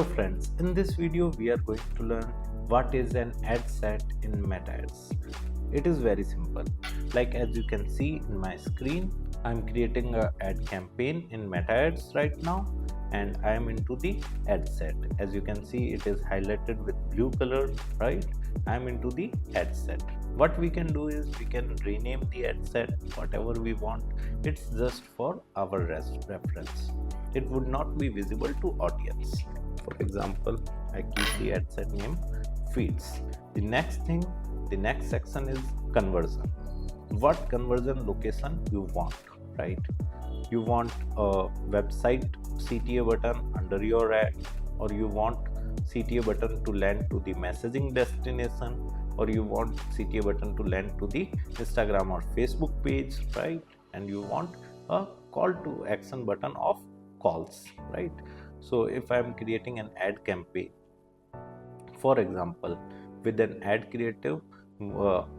Hello friends, in this video we are going to learn what is an ad set in Meta Ads. It is very simple. Like as you can see in my screen, I am creating an ad campaign in Meta Ads right now and I am into the ad set. As you can see, it is highlighted with blue color, right? I am into the ad set. What we can do is we can rename the ad set whatever we want. It's just for our reference. It would not be visible to audience. For example, I keep the ad set name feeds. The next section is conversion. What conversion location you want, right? You want a website CTA button under your ad, or you want CTA button to land to the messaging destination, or you want CTA button to land to the Instagram or Facebook page, right? And you want a call to action button of calls, right? So if I am creating an ad campaign, for example, with an ad creative,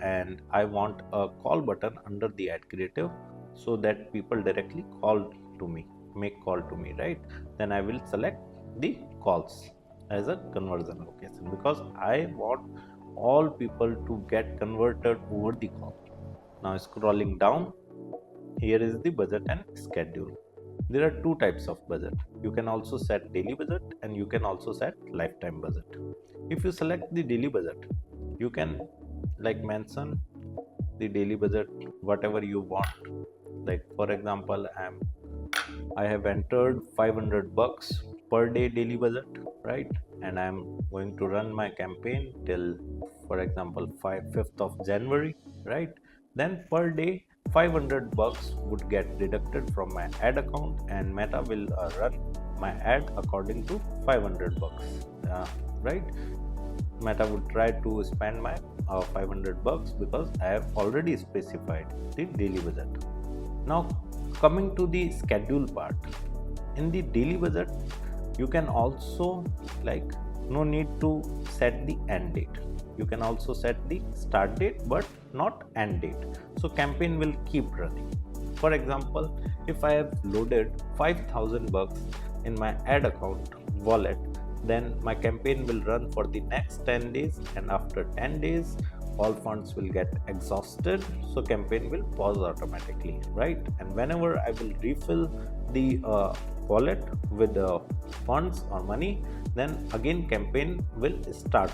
and I want a call button under the ad creative so that people directly call to me, make call to me, right? Then I will select the calls as a conversion location because I want all people to get converted over the call. Now scrolling down, here is the budget and schedule. There are two types of budget. You can also set daily budget and you can also set lifetime budget. If you select the daily budget, you can like mention the daily budget whatever you want. Like for example, I have entered $500 per day daily budget, right? And I'm going to run my campaign till, for example, 5th of January, right? Then per day $500 would get deducted from my ad account and Meta will run my ad according to $500, right? Meta would try to spend my $500 because I have already specified the daily budget. Now coming to the schedule part, in the daily budget you can also no need to set the end date. You can also set the start date but not end date, so campaign will keep running. For example, if I have loaded $5,000 in my ad account wallet, then my campaign will run for the next 10 days, and after 10 days all funds will get exhausted, so campaign will pause automatically, right? And whenever I will refill the wallet with funds or money, then again campaign will start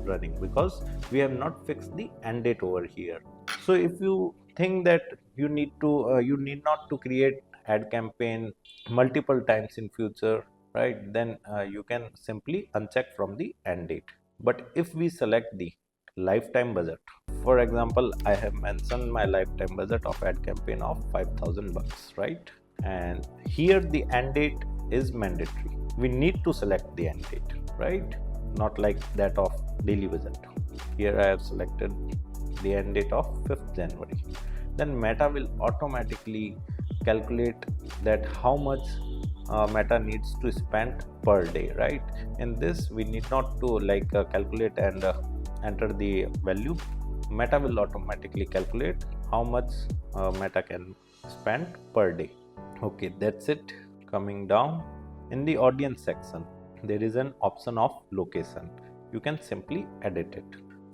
running because we have not fixed the end date over here. So if you think that you need not to create ad campaign multiple times in future, right, then you can simply uncheck from the end date. But if we select the lifetime budget, for example, I have mentioned my lifetime budget of ad campaign of $5,000, right? And here the end date is mandatory. We need to select the end date, right? Not like that of daily budget. Here I have selected the end date of 5th January. Then Meta will automatically calculate that how much Meta needs to spend per day, right? In this we need not to calculate and enter the value. Meta will automatically calculate how much Meta can spend per day. Okay, that's it. Coming down, in the audience section there is an option of location. You can simply edit it.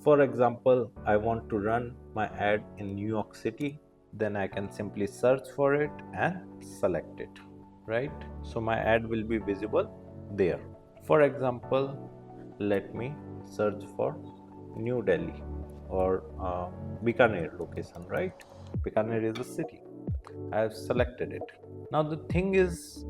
For example, I want to run my ad in New York City, then I can simply search for it and select it, right? So my ad will be visible there. For example, let me search for New Delhi or Bikana location, right? Bikana is a city. I have selected it. Now the thing is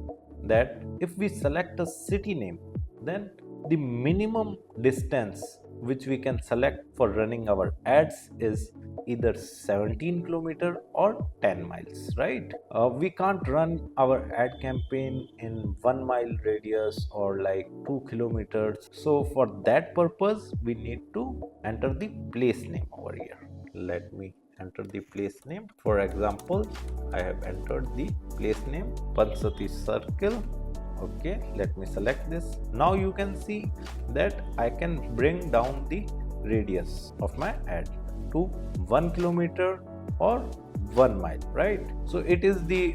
that if we select a city name, then the minimum distance which we can select for running our ads is either 17 kilometer or 10 miles, right? We can't run our ad campaign in 1 mile radius or 2 kilometers. So for that purpose we need to enter the place name over here. Let me enter the place name. For example, I have entered the place name Pansati Circle. Okay, let me select this. Now you can see that I can bring down the radius of my ad to 1 kilometer or 1 mile, right? So it is the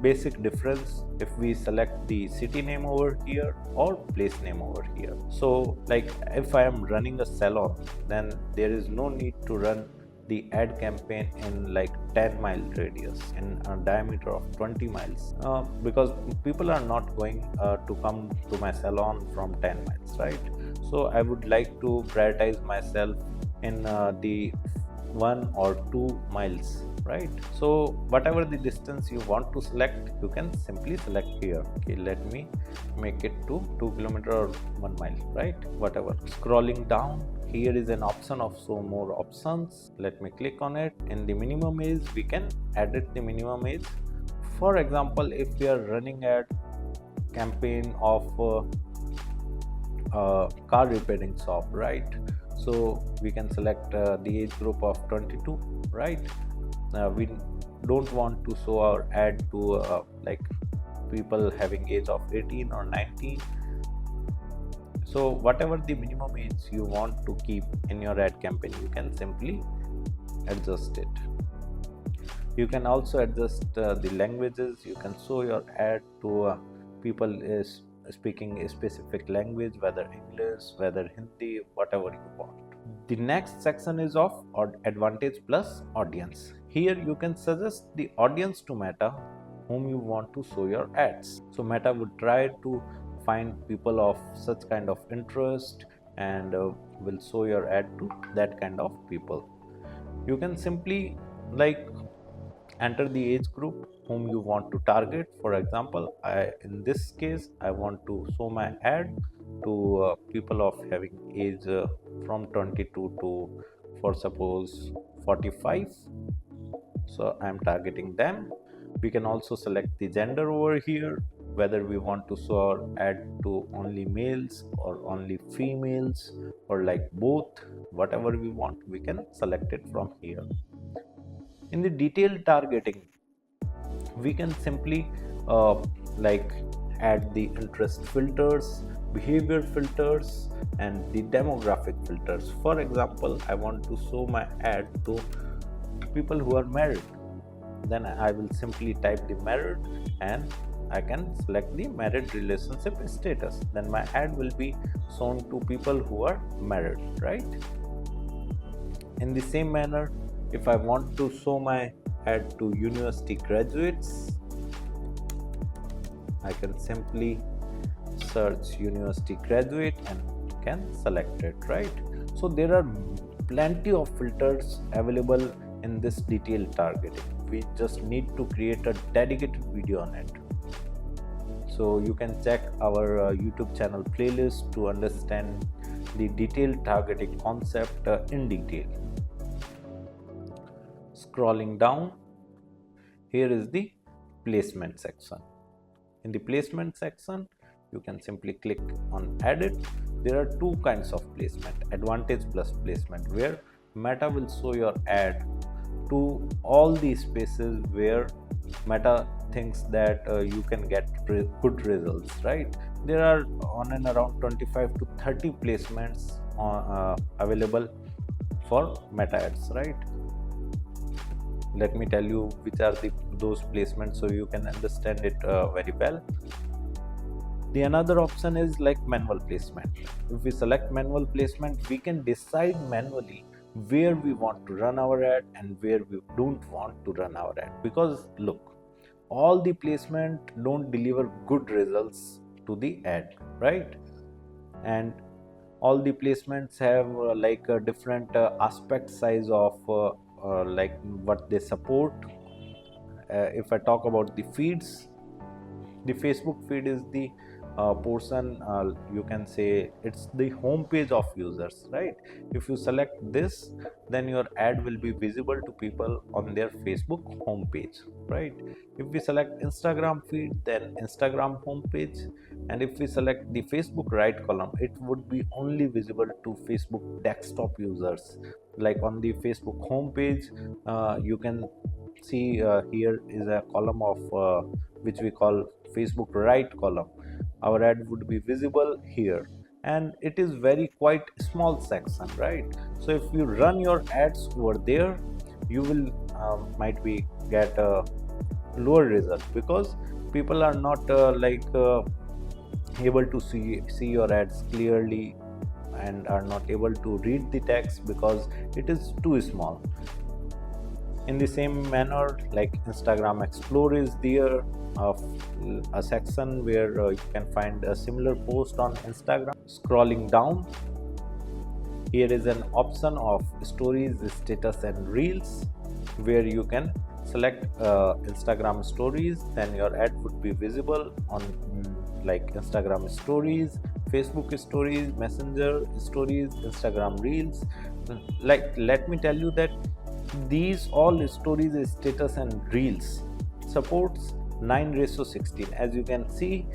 basic difference if we select the city name over here or place name over here. So like if I am running a salon, then there is no need to run the ad campaign in like 10-mile radius, in a diameter of 20 miles, because people are not going to come to my salon from 10 miles, right? So I would like to prioritize myself in the 1 or 2 miles, right? So whatever the distance you want to select, you can simply select here. Okay, let me make it to 2 kilometer or 1 mile, right? Whatever. Scrolling down, here is an option of show more options. Let me click on it. In the minimum age, we can edit the minimum age. For example, if we are running a campaign of car repairing shop, right? So we can select the age group of 22, right? We don't want to show our ad to like people having age of 18 or 19. So whatever the minimum age you want to keep in your ad campaign, you can simply adjust it. You can also adjust the languages. You can show your ad to people is speaking a specific language, whether English, whether Hindi, whatever you want. The next section is of advantage plus audience. Here you can suggest the audience to Meta whom you want to show your ads. So Meta would try to find people of such kind of interest and will show your ad to that kind of people. You can simply like enter the age group whom you want to target. For example, in this case I want to show my ad to people of having age from 22 to, for suppose, 45. So I am targeting them. We can also select the gender over here, whether we want to show our ad to only males or only females or like both. Whatever we want, we can select it from here. In the detailed targeting, we can simply like add the interest filters, behavior filters, and the demographic filters. For example, I want to show my ad to people who are married. Then I will simply type the married and I can select the married relationship status. Then my ad will be shown to people who are married, right? In the same manner, if I want to show my ad to university graduates, I can simply search university graduate and can select it, right? So there are plenty of filters available in this detailed targeting. We just need to create a dedicated video on it. So you can check our YouTube channel playlist to understand the detailed targeting concept in detail. Scrolling down, here is the placement section. In the placement section, you can simply click on edit. There are two kinds of placement: advantage plus placement, where Meta will show your ad to all the spaces where Meta thinks that you can get good results, right? There are on and around 25 to 30 placements available for Meta ads, right? Let me tell you which are those placements so you can understand it very well. The another option is like manual placement. If we select manual placement, we can decide manually where we want to run our ad and where we don't want to run our ad. Because look, all the placement don't deliver good results to the ad, right? And all the placements have like a different aspect size of like what they support. If I talk about the feeds, the Facebook feed is the portion, you can say it's the home page of users, right? If you select this, then your ad will be visible to people on their Facebook home page, right? If we select Instagram feed, then Instagram home page. And if we select the Facebook right column, it would be only visible to Facebook desktop users. Like on the Facebook home page, you can see here is a column of which we call Facebook right column. Our ad would be visible here, and it is very quite small section, right? So if you run your ads over there, you will might be get lower result, because people are not able to see your ads clearly and are not able to read the text because it is too small. In the same manner, like Instagram Explore is there, of a section where you can find a similar post on Instagram. Scrolling down, here is an option of stories, status and reels, where you can select Instagram stories, then your ad would be visible on like Instagram stories, Facebook stories, Messenger stories, Instagram reels. Like, let me tell you that these all stories, status and reels supports 9:16. As you can see,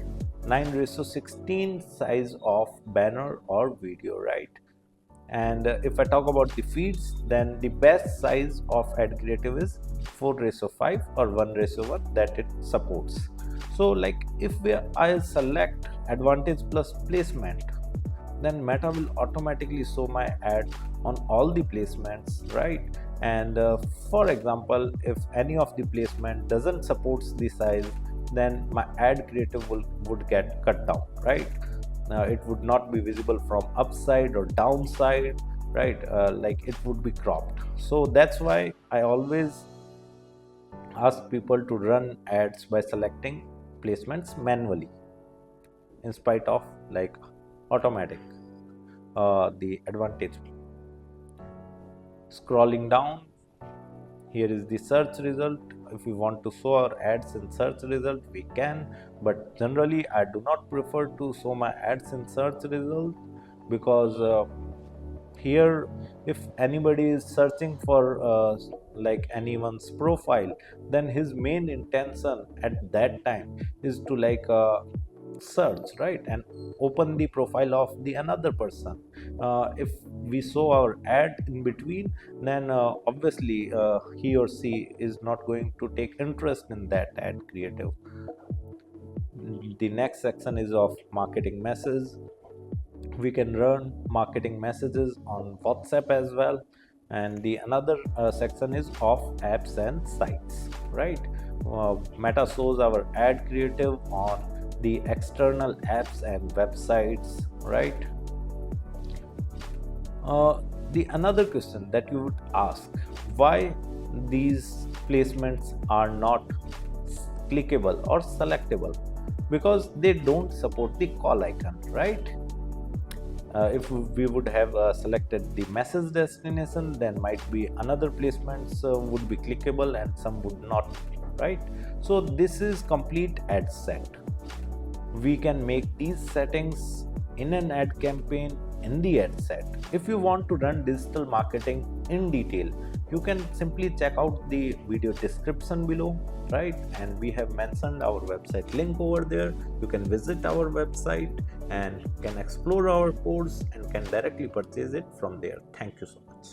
9:16 size of banner or video, right? And if I talk about the feeds, then the best size of ad creative is 4:5 or 1:1 that it supports. So like, if I select advantage plus placement, then Meta will automatically show my ad on all the placements, right? And for example, if any of the placement doesn't supports the size, then my ad creative would get cut down, right? It would not be visible from upside or downside, right? Like, it would be cropped. So that's why I always ask people to run ads by selecting placements manually in spite of like automatic the advantage. Scrolling down, here is the search result. If we want to show our ads in search result, we can, but generally I do not prefer to show my ads in search result, because here, if anybody is searching for like anyone's profile, then his main intention at that time is to like search, right, and open the profile of the another person. If we show our ad in between, then obviously he or she is not going to take interest in that ad creative. The next section is of marketing messages. We can run marketing messages on WhatsApp as well. And the another section is of apps and sites, right? Meta shows our ad creative on the external apps and websites, right? The another question that you would ask, why these placements are not clickable or selectable? Because they don't support the call icon, right? If we would have selected the message destination, then might be another placements would be clickable and some would not, right? So this is complete ad set. We can make these settings in an ad campaign in the ad set. If you want to run digital marketing in detail, you can simply check out the video description below, right? And we have mentioned our website link over there. You can visit our website and can explore our course and can directly purchase it from there. Thank you so much.